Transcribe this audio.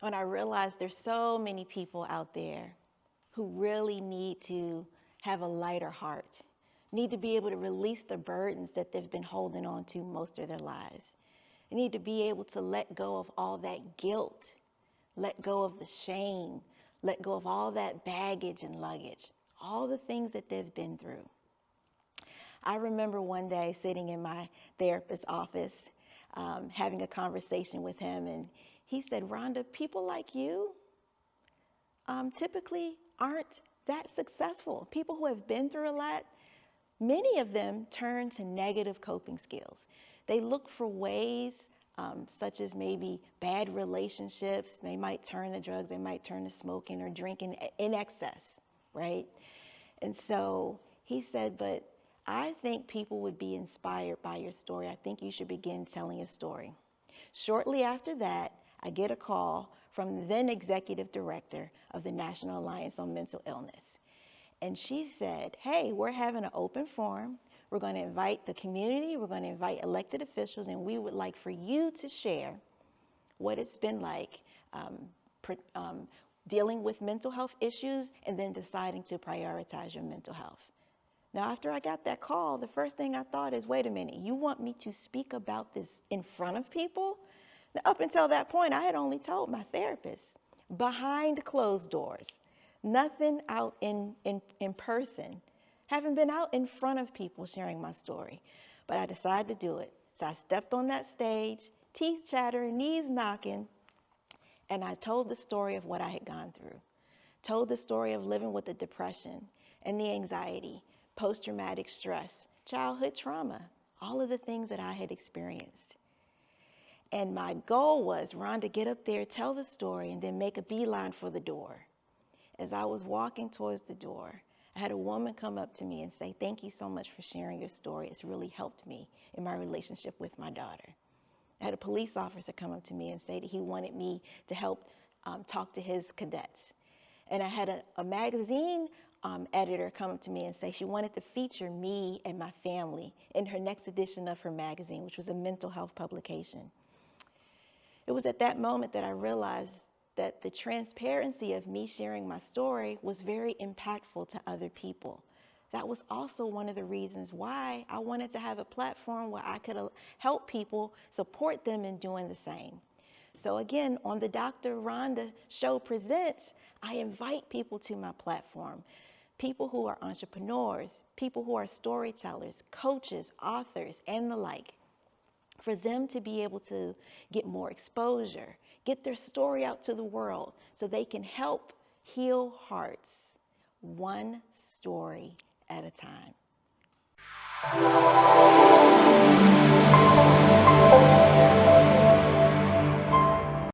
when I realized there's so many people out there who really need to have a lighter heart, need to be able to release the burdens that they've been holding on to most of their lives. They need to be able to let go of all that guilt, let go of the shame, let go of all that baggage and luggage, all the things that they've been through. I remember one day sitting in my therapist's office, having a conversation with him, and he said, Rhonda, people like you typically aren't that successful. People who have been through a lot, many of them turn to negative coping skills. They look for ways, such as maybe bad relationships. They might turn to drugs, they might turn to smoking or drinking in excess, right? And so he said, but I think people would be inspired by your story. I think you should begin telling your story. Shortly after that, I get a call from the then executive director of the National Alliance on Mental Illness. And she said, hey, we're having an open forum. We're going to invite the community. We're going to invite elected officials, and we would like for you to share what it's been like dealing with mental health issues and then deciding to prioritize your mental health. Now, after I got that call, the first thing I thought is, wait a minute, you want me to speak about this in front of people? Now, up until that point, I had only told my therapist behind closed doors, nothing out in person. Haven't been out in front of people sharing my story, but I decided to do it. So I stepped on that stage, teeth chattering, knees knocking, and I told the story of what I had gone through. Told the story of living with the depression and the anxiety, post-traumatic stress, childhood trauma, all of the things that I had experienced. And my goal was, Rhonda, get up there, tell the story, and then make a beeline for the door. As I was walking towards the door, I had a woman come up to me and say, thank you so much for sharing your story. It's really helped me in my relationship with my daughter. I had a police officer come up to me and say that he wanted me to help talk to his cadets. And I had a magazine editor come up to me and say she wanted to feature me and my family in her next edition of her magazine, which was a mental health publication. It was at that moment that I realized that the transparency of me sharing my story was very impactful to other people. That was also one of the reasons why I wanted to have a platform where I could help people, support them in doing the same. So again, on the Dr. Rhonda Show Presents, I invite people to my platform. People who are entrepreneurs, people who are storytellers, coaches, authors, and the like, for them to be able to get more exposure, get their story out to the world so they can help heal hearts, one story at a time.